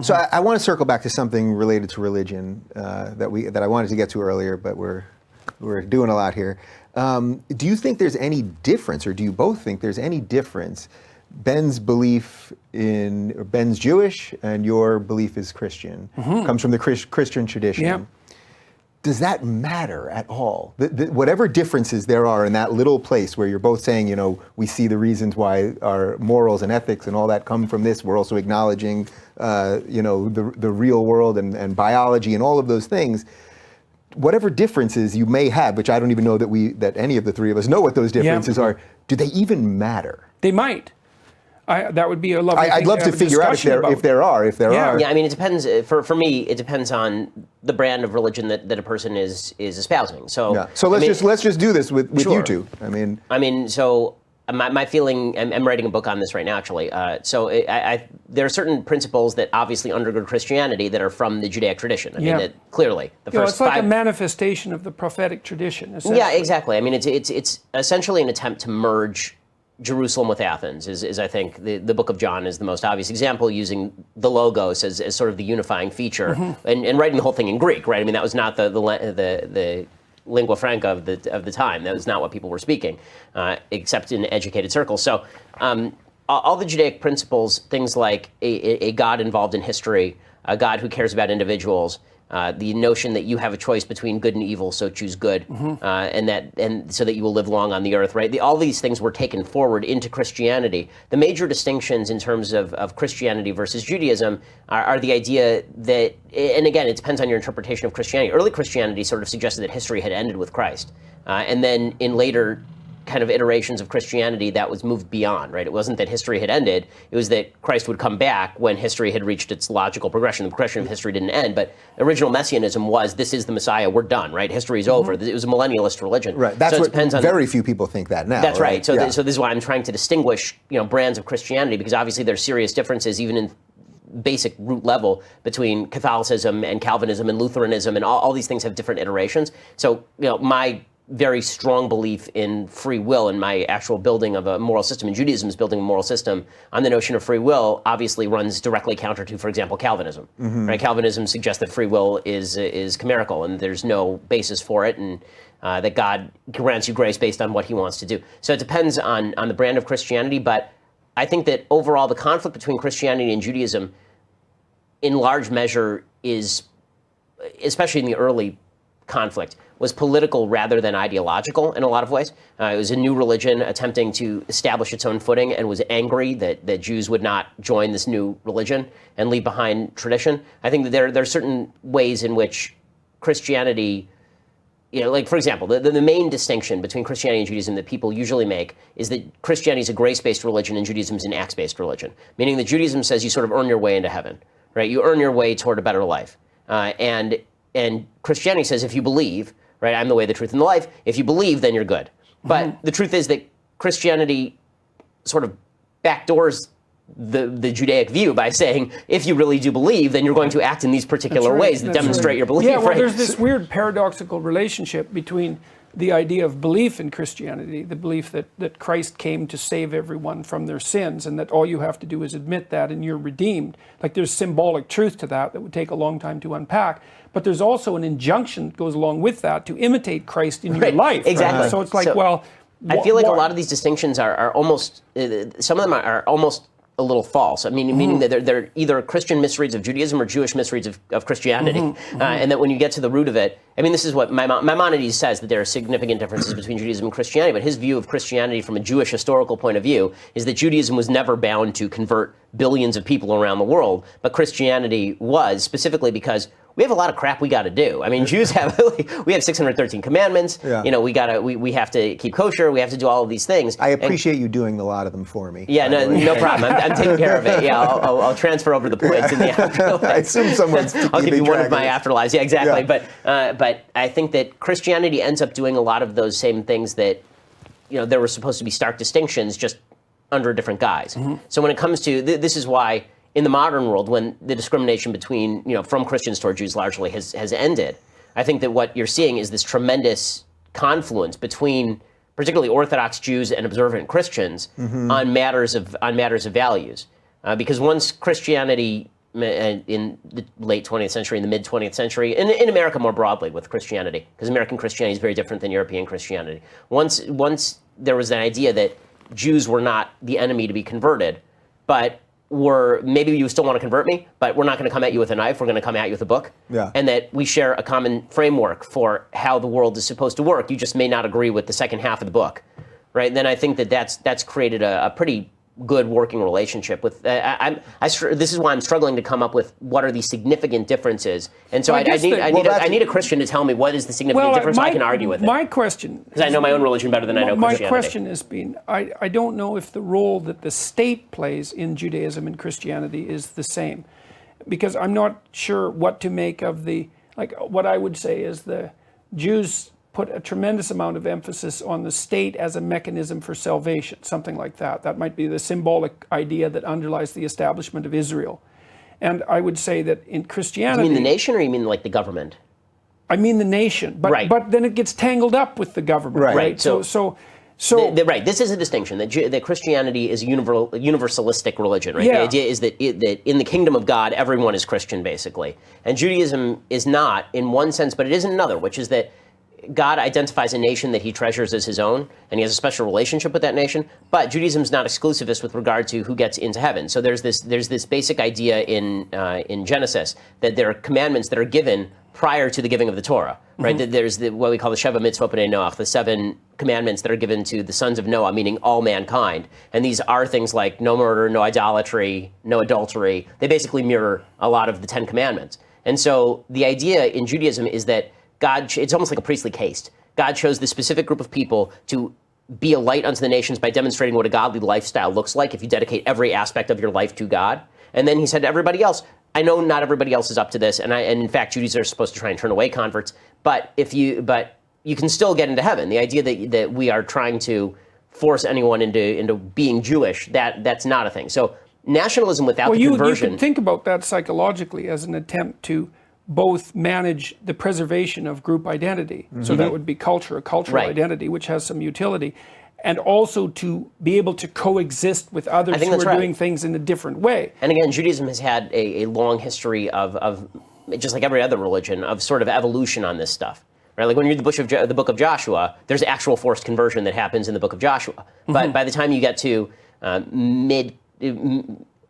So I want to circle back to something related to religion that I wanted to get to earlier, but we're doing a lot here. Do you think there's any difference, or do you both think there's any difference? Ben's Jewish and your belief is Christian, comes from the Christian tradition. Yeah. Does that matter at all? Whatever differences there are in that little place where you're both saying, we see the reasons why our morals and ethics and all that come from this. We're also acknowledging, the real world and biology and all of those things. Whatever differences you may have, which I don't even know that any of the three of us know what those differences are, do they even matter? They might. That would be a lovely thing I'd love to figure out if there are. Yeah, I mean, it depends. For me, it depends on the brand of religion that a person is espousing. So let's just do this with sure. you two. So my feeling, I'm writing a book on this right now, actually. There are certain principles that obviously undergird Christianity that are from the Judaic tradition. I mean, that clearly the first it's like a manifestation of the prophetic tradition. Yeah, exactly. I mean, it's essentially an attempt to merge Jerusalem with Athens is I think the book of John is the most obvious example, using the Logos as sort of the unifying feature, and writing the whole thing in Greek, right? I mean, that was not the lingua franca of the time. That was not what people were speaking, except in educated circles. So all the Judaic principles, things like a God involved in history, a God who cares about individuals, the notion that you have a choice between good and evil, so choose good, and so that you will live long on the earth, right? All these things were taken forward into Christianity. The major distinctions in terms of Christianity versus Judaism are the idea that, and again, it depends on your interpretation of Christianity. Early Christianity sort of suggested that history had ended with Christ, and then in later kind of iterations of Christianity, that was moved beyond, right? It wasn't that history had ended, it was that Christ would come back when history had reached its logical progression. The progression of history didn't end, but original messianism was, this is the Messiah, we're done, right? History is over. It was a millennialist religion. Right, that's what very few people think that now. That's right. So this is why I'm trying to distinguish, brands of Christianity, because obviously there's serious differences, even in basic root level, between Catholicism and Calvinism and Lutheranism, and all these things have different iterations. So, my very strong belief in free will and my actual building of a moral system, and Judaism is building a moral system on the notion of free will, obviously runs directly counter to, for example, Calvinism. Right? Calvinism suggests that free will is chimerical and there's no basis for it, and that God grants you grace based on what he wants to do. So it depends on the brand of Christianity, but I think that overall the conflict between Christianity and Judaism in large measure is, especially in the early conflict, was political rather than ideological in a lot of ways. It was a new religion attempting to establish its own footing, and was angry that Jews would not join this new religion and leave behind tradition. I think that there are certain ways in which Christianity, like for example, the main distinction between Christianity and Judaism that people usually make is that Christianity is a grace-based religion and Judaism is an acts-based religion, meaning that Judaism says you sort of earn your way into heaven, right? You earn your way toward a better life. And Christianity says if you believe, right, I'm the way, the truth, and the life, if you believe, then you're good. But the truth is that Christianity sort of backdoors the Judaic view by saying, if you really do believe, then you're going to act in these particular ways that demonstrate your belief. Yeah, well, right? There's this weird paradoxical relationship between the idea of belief in Christianity, the belief that Christ came to save everyone from their sins, and that all you have to do is admit that and you're redeemed. Like, there's symbolic truth to that would take a long time to unpack. But there's also an injunction that goes along with that to imitate Christ in your life. Exactly. Right? So it's like, I feel like a lot of these distinctions are almost, some of them are almost a little false. I mean, meaning that they're either Christian misreads of Judaism or Jewish misreads of Christianity. And that when you get to the root of it, I mean, this is what Maimonides says, that there are significant differences between Judaism and Christianity, but his view of Christianity from a Jewish historical point of view is that Judaism was never bound to convert billions of people around the world, but Christianity was, specifically because we have a lot of crap we got to do. I mean, Jews have we have 613 commandments. Yeah. We have to keep kosher. We have to do all of these things. I appreciate you doing a lot of them for me. Yeah, no problem. I'm taking care of it. Yeah, I'll transfer over the points in the afterlife. I assume someone's. I'll give you one of my afterlives. Yeah, exactly. Yeah. But I think that Christianity ends up doing a lot of those same things that, there were supposed to be stark distinctions, just under a different guise. So when it comes to this is why, in the modern world, when the discrimination between, from Christians toward Jews largely has ended, I think that what you're seeing is this tremendous confluence between particularly Orthodox Jews and observant Christians on matters of values. Because once Christianity in the late 20th century, in the mid 20th century, and in America more broadly with Christianity, because American Christianity is very different than European Christianity. Once there was an idea that Jews were not the enemy to be converted, but maybe you still want to convert me, but we're not going to come at you with a knife, we're going to come at you with a book. Yeah. And that we share a common framework for how the world is supposed to work. You just may not agree with the second half of the book, right? And then I think that's created a pretty good working relationship with. This is why I'm struggling to come up with what are the significant differences. And so I need a Christian to tell me what is the significant difference so I can argue with it. My question, because I know my own religion better than I know Christianity. My question has been, I don't know if the role that the state plays in Judaism and Christianity is the same, because I'm not sure what to make of what I would say is the Jews put a tremendous amount of emphasis on the state as a mechanism for salvation, something like that. That might be the symbolic idea that underlies the establishment of Israel. And I would say that in Christianity... You mean the nation, or you mean like the government? I mean the nation, but then it gets tangled up with the government, right? So right. This is a distinction that Christianity is a universalistic religion, right? Yeah. The idea is that in the kingdom of God, everyone is Christian, basically, and Judaism is not in one sense, but it is in another, which is that God identifies a nation that he treasures as his own, and he has a special relationship with that nation. But Judaism is not exclusivist with regard to who gets into heaven. So there's this basic idea in Genesis that there are commandments that are given prior to the giving of the Torah, right? That there's what we call the Sheva Mitzvot B'nai Noach, the 7 commandments that are given to the sons of Noah, meaning all mankind. And these are things like no murder, no idolatry, no adultery. They basically mirror a lot of the 10 commandments. And so the idea in Judaism is that it's almost like a priestly caste. God chose this specific group of people to be a light unto the nations by demonstrating what a godly lifestyle looks like if you dedicate every aspect of your life to God. And then he said to everybody else, I know not everybody else is up to this, and in fact, Judaizers are supposed to try and turn away converts, but you can still get into heaven. The idea that we are trying to force anyone into being Jewish, that's not a thing. So nationalism without the conversion... You can think about that psychologically as an attempt to both manage the preservation of group identity, so that would be a cultural identity, which has some utility, and also to be able to coexist with others who are doing things in a different way. And again, Judaism has had a long history of, just like every other religion, of sort of evolution on this stuff. Right? Like when you read the book of Joshua, there's actual forced conversion that happens in the book of Joshua. But by the time you get to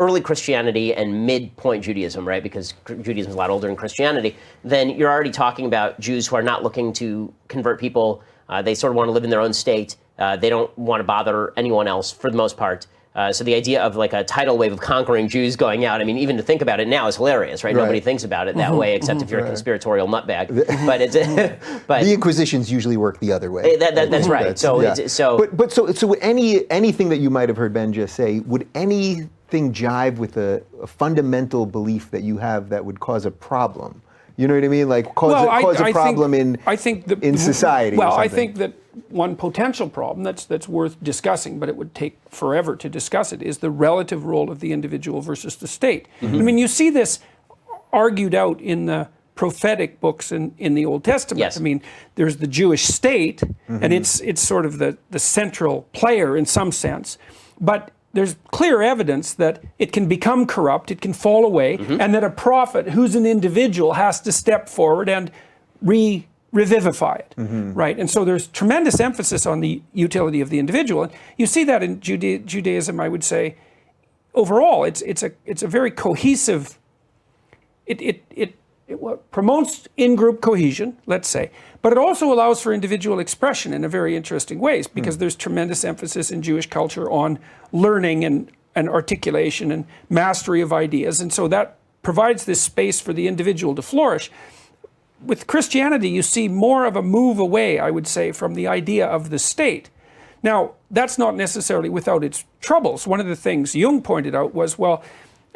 early Christianity and midpoint Judaism, right, because Judaism is a lot older than Christianity, then you're already talking about Jews who are not looking to convert people. They sort of want to live in their own state. They don't want to bother anyone else for the most part. So the idea of like a tidal wave of conquering Jews going out, I mean, even to think about it now is hilarious, right? Nobody thinks about it that way, except if you're a conspiratorial nutbag. But the Inquisitions usually work the other way. That's right. So anything that you might have heard Ben just say, would anything jive with a fundamental belief that you have that would cause a problem? You know what I mean? Like cause a problem in society. Well, I think that one potential problem that's worth discussing, but it would take forever to discuss it, is the relative role of the individual versus the state. I mean, you see this argued out in the prophetic books in the Old Testament. Yes. I mean, there's the Jewish state, and it's sort of the central player in some sense, but there's clear evidence that it can become corrupt, it can fall away, and that a prophet who's an individual has to step forward and revivify it, right? And so there's tremendous emphasis on the utility of the individual. And you see that in Judaism, I would say, overall, it's a very cohesive. It promotes in-group cohesion, let's say, but it also allows for individual expression in a very interesting ways, because there's tremendous emphasis in Jewish culture on learning and articulation and mastery of ideas, and so that provides this space for the individual to flourish. With Christianity, you see more of a move away, I would say, from the idea of the state. Now, that's not necessarily without its troubles. One of the things Jung pointed out was, well,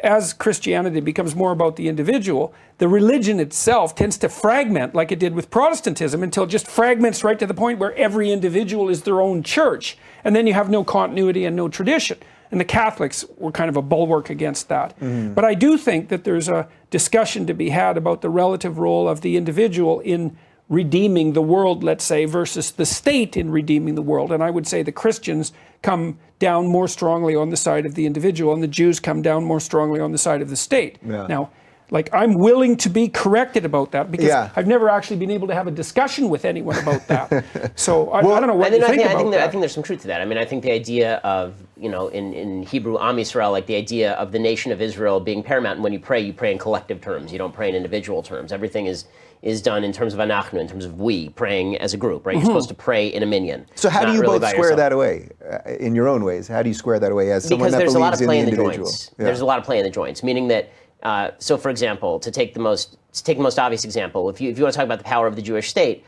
as Christianity becomes more about the individual, the religion itself tends to fragment, like it did with Protestantism, until it just fragments right to the point where every individual is their own church. And then you have no continuity and no tradition. And the Catholics were kind of a bulwark against that. But I do think that there's a discussion to be had about the relative role of the individual in redeeming the world, let's say, versus the state in redeeming the world. And I would say the Christians come down more strongly on the side of the individual, and the Jews come down more strongly on the side of the state. Yeah. Now, like, I'm willing to be corrected about that because Yeah. I've never actually been able to have a discussion with anyone about that. So I don't know what you think about that. I think there's some truth to that. I mean, I think the idea of, in Hebrew, Am Yisrael, like the idea of the nation of Israel being paramount, and when you pray in collective terms. You don't pray in individual terms. Everything is done in terms of anachnu, in terms of we, praying as a group, right? You're supposed to pray in a minyan. So how do you really both square yourself. that away in your own ways? How do you square that away as someone Because that there's a lot of believes play in in the the individual? joints. Yeah. There's a lot of play in the joints, meaning that, so for example, to take the most obvious example, if you want to talk about the power of the Jewish state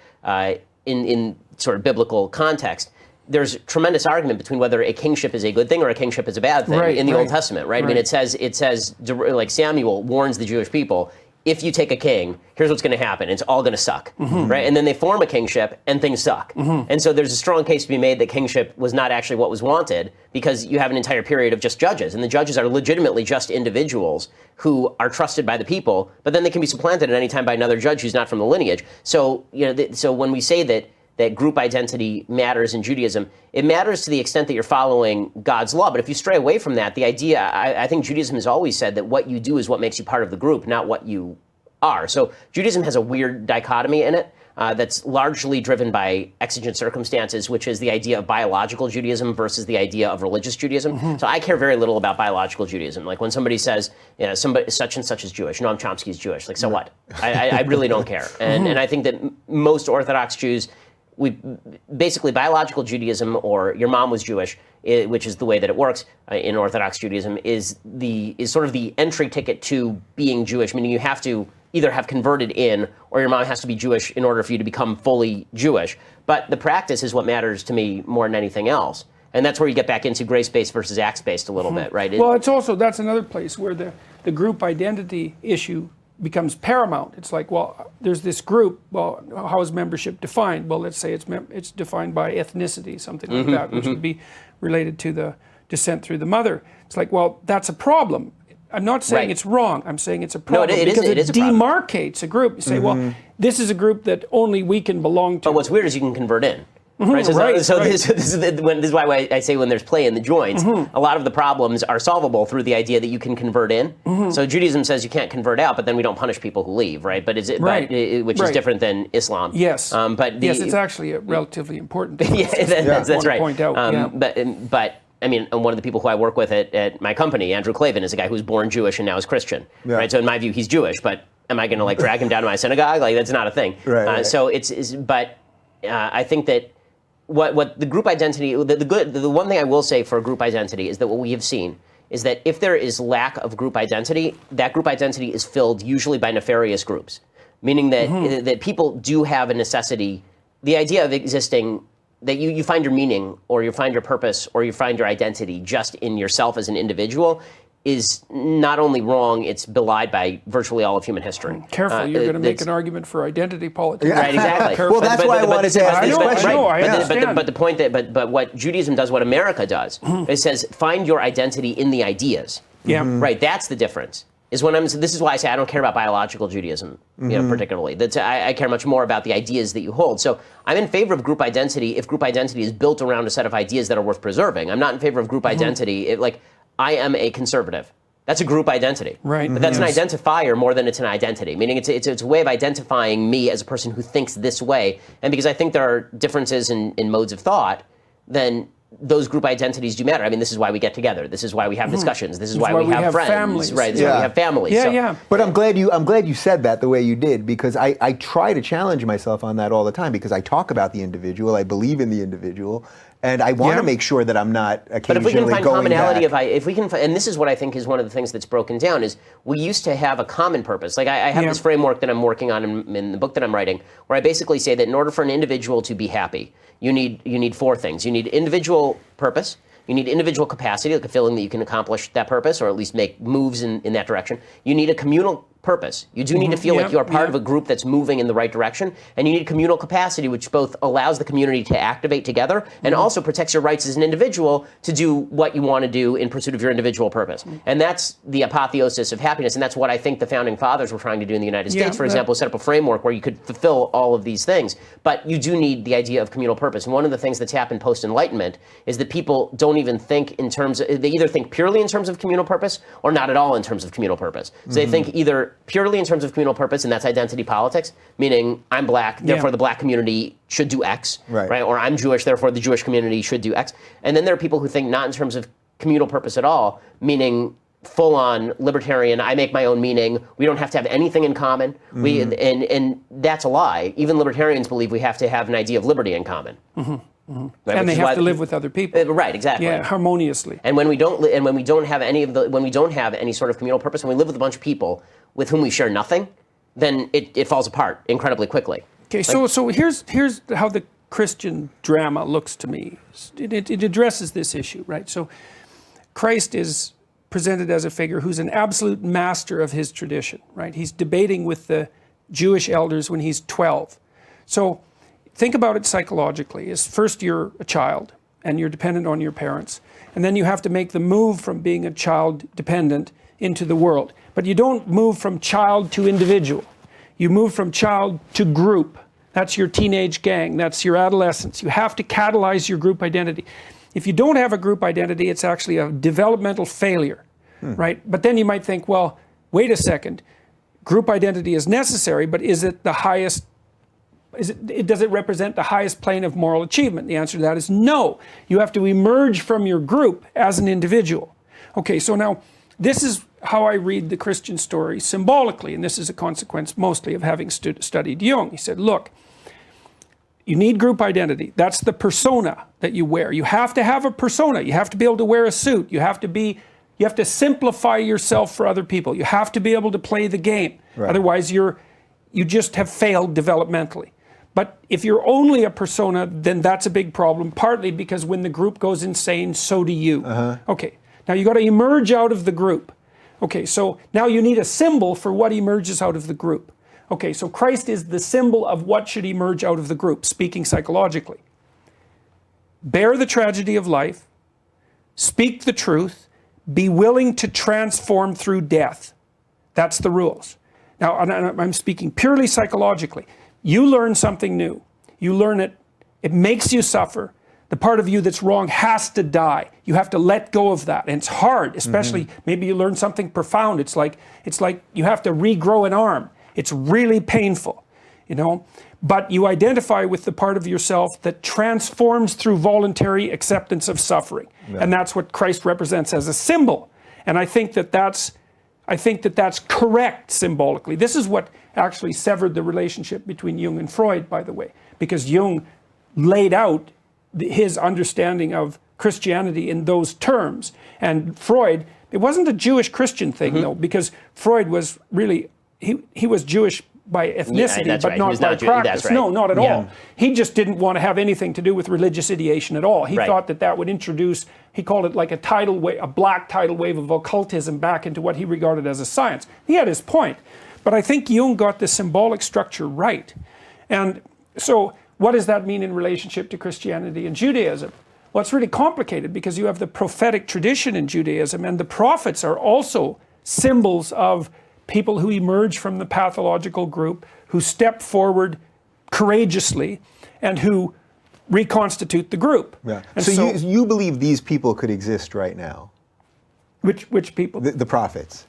in sort of biblical context, there's tremendous argument between whether a kingship is a good thing or a kingship is a bad thing in the Old Testament, right? I mean, it says like Samuel warns the Jewish people, if you take a king, here's what's going to happen. It's all going to suck, right? And then they form a kingship, and things suck. And so there's a strong case to be made that kingship was not actually what was wanted, because you have an entire period of just judges, and the judges are legitimately just individuals who are trusted by the people, but then they can be supplanted at any time by another judge who's not from the lineage. So so when we say that group identity matters in Judaism, it matters to the extent that you're following God's law. But if you stray away from that, the idea, I think Judaism has always said that what you do is what makes you part of the group, not what you are. So Judaism has a weird dichotomy in it that's largely driven by exigent circumstances, which is the idea of biological Judaism versus the idea of religious Judaism. So I care very little about biological Judaism. Like when somebody says, somebody such and such is Jewish, Noam Chomsky is Jewish, like so what? I really don't care. And I think that most Orthodox Jews, basically biological Judaism, or your mom was Jewish, which is the way that it works in Orthodox Judaism, is sort of the entry ticket to being Jewish, meaning you have to either have converted in, or your mom has to be Jewish in order for you to become fully Jewish. But the practice is what matters to me more than anything else. And that's where you get back into grace-based versus acts-based a little bit, right? Well, that's another place where the group identity issue becomes paramount. It's like, well, there's this group. Well, how is membership defined? Well, let's say it's defined by ethnicity, something like that, which would be related to the descent through the mother. It's like, well, that's a problem. I'm not saying it's wrong. I'm saying it's a problem because it demarcates a group. You say, well, this is a group that only we can belong to. But what's weird is you can convert in. Right? This is why I say when there's play in the joints, a lot of the problems are solvable through the idea that you can convert in. So Judaism says you can't convert out, but then we don't punish people who leave, right? But which is different than Islam. Yes. Yes, it's actually a relatively important. That's right. Point out. But I mean, one of the people who I work with at my company, Andrew Clavin, is a guy who's born Jewish and now is Christian, right? So in my view, he's Jewish, but am I going to drag him down to my synagogue? That's not a thing. Right. So I think that what the group identity, the one thing I will say for a group identity is that what we have seen is that if there is lack of group identity, that group identity is filled usually by nefarious groups, meaning that that people do have a necessity. The idea of existing, that you find your meaning, or you find your purpose, or you find your identity just in yourself as an individual, is not only wrong, it's belied by virtually all of human history. Careful, you're going to make an argument for identity politics. Right, exactly. Well, that's why I wanted to ask this question. I understand. But the point but what Judaism does, what America does, it says find your identity in the ideas. Yeah. Right, that's the difference. This is why I say I don't care about biological Judaism, particularly. I care much more about the ideas that you hold. So I'm in favor of group identity if group identity is built around a set of ideas that are worth preserving. I'm not in favor of group identity. I am a conservative. That's a group identity. Right. But that's an identifier more than it's an identity, meaning it's a way of identifying me as a person who thinks this way. And because I think there are differences in modes of thought, then those group identities do matter. I mean, this is why we get together. This is why we have discussions. This is why we have friends. Families. Right. This is why we have families. Yeah. But I'm glad you said that the way you did, because I try to challenge myself on that all the time, because I talk about the individual, I believe in the individual, and I want to make sure that I'm not occasionally going back. But if we can find commonality, and this is what I think is one of the things that's broken down, is we used to have a common purpose. Like I have this framework that I'm working on in the book that I'm writing, where I basically say that in order for an individual to be happy, you need four things. You need individual purpose. You need individual capacity, like a feeling that you can accomplish that purpose, or at least make moves in that direction. You need a communal purpose. You do need to feel like you are part of yeah. a group that's moving in the right direction, and you need communal capacity, which both allows the community to activate together and also protects your rights as an individual to do what you want to do in pursuit of your individual purpose. And that's the apotheosis of happiness, and that's what I think the founding fathers were trying to do in the United States, for example, set up a framework where you could fulfill all of these things. But you do need the idea of communal purpose. And one of the things that's happened post-Enlightenment is that people don't even think in terms of, they either think purely in terms of communal purpose or not at all in terms of communal purpose. So they think either purely in terms of communal purpose, and that's identity politics, meaning I'm black, therefore the black community should do X, right? Or I'm Jewish, therefore the Jewish community should do X. And then there are people who think not in terms of communal purpose at all, meaning full-on libertarian, I make my own meaning, we don't have to have anything in common. And that's a lie. Even libertarians believe we have to have an idea of liberty in common. Right? And they have to live with other people. Right, exactly. Yeah, harmoniously. And when we don't have any sort of communal purpose, when we live with a bunch of people with whom we share nothing, then it falls apart incredibly quickly. Okay, so here's how the Christian drama looks to me. It addresses this issue, right? So Christ is presented as a figure who's an absolute master of his tradition, right? He's debating with the Jewish elders when he's 12. So think about it psychologically. Is first you're a child and you're dependent on your parents, and then you have to make the move from being a child dependent into the world. But you don't move from child to individual. You move from child to group. That's your teenage gang. That's your adolescence. You have to catalyze your group identity. If you don't have a group identity, it's actually a developmental failure, right? But then you might think, well, wait a second. Group identity is necessary, but is it the highest? Does it represent the highest plane of moral achievement? The answer to that is no. You have to emerge from your group as an individual. Okay, so now this is how I read the Christian story symbolically, and this is a consequence mostly of having studied Jung. He said, look, you need group identity. That's the persona that you wear. You have to have a persona. You have to be able to wear a suit. You have to simplify yourself for other people. You have to be able to play the game. Right. Otherwise, you just have failed developmentally. But if you're only a persona, then that's a big problem, partly because when the group goes insane, so do you. Okay, now you got to emerge out of the group. Okay, so now you need a symbol for what emerges out of the group. Okay, so Christ is the symbol of what should emerge out of the group, speaking psychologically. Bear the tragedy of life, speak the truth, be willing to transform through death. That's the rules. Now, I'm speaking purely psychologically. You learn something new. You learn it. It makes you suffer. The part of you that's wrong has to die. You have to let go of that. And it's hard, especially maybe you learn something profound. It's like you have to regrow an arm. It's really painful, you know. But you identify with the part of yourself that transforms through voluntary acceptance of suffering. Yeah. And that's what Christ represents as a symbol. And I think that that's correct symbolically. This is what actually severed the relationship between Jung and Freud, by the way, because Jung laid out his understanding of Christianity in those terms. And Freud, it wasn't a Jewish Christian thing, though, because Freud was really, he was Jewish by ethnicity, but not by practice. Right. No, not at all. He just didn't want to have anything to do with religious ideation at all. He thought that would introduce, he called it like a black tidal wave of occultism back into what he regarded as a science. He had his point, but I think Jung got the symbolic structure right. And so what does that mean in relationship to Christianity and Judaism? Well, it's really complicated because you have the prophetic tradition in Judaism, and the prophets are also symbols of people who emerge from the pathological group, who step forward courageously, and who reconstitute the group. Yeah. So you believe these people could exist right now? Which people? The prophets.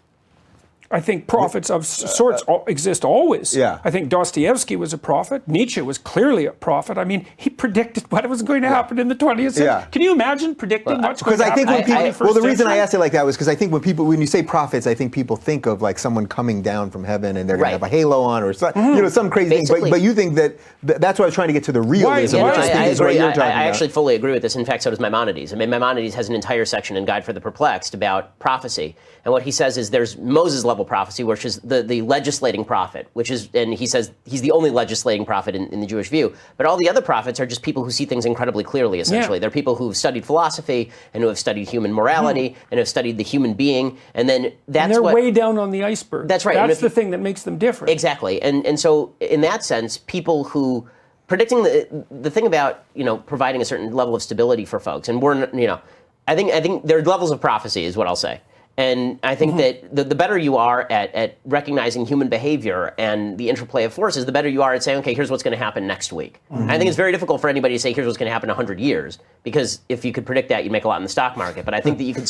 I think prophets of sorts exist always. Yeah. I think Dostoevsky was a prophet. Nietzsche was clearly a prophet. I mean, he predicted what was going to happen in the 20th century. Yeah. Can you imagine predicting what's going to happen in the 21st century? Well, the reason I asked it like that was because I think when you say prophets, I think people think of like someone coming down from heaven and they're going to have a halo on or some crazy thing. But you think that's what I was trying to get to, the realism, which I think is what you're talking about. I actually fully agree with this. In fact, so does Maimonides. I mean, Maimonides has an entire section in Guide for the Perplexed about prophecy. And what he says is there's Moses level level prophecy, which is the legislating prophet, which is, and he says he's the only legislating prophet in the Jewish view. But all the other prophets are just people who see things incredibly clearly, essentially. Yeah. They're people who've studied philosophy and who have studied human morality and have studied the human being. And then And they're way down on the iceberg. That's right. That's the thing that makes them different. Exactly. And so in that sense, people who predicting the thing about, providing a certain level of stability for folks, and I think there are levels of prophecy is what I'll say. And I think that the better you are at recognizing human behavior and the interplay of forces, the better you are at saying, okay, here's what's going to happen next week. I think it's very difficult for anybody to say, here's what's going to happen in 100 years, because if you could predict that, you'd make a lot in the stock market. But I think that you could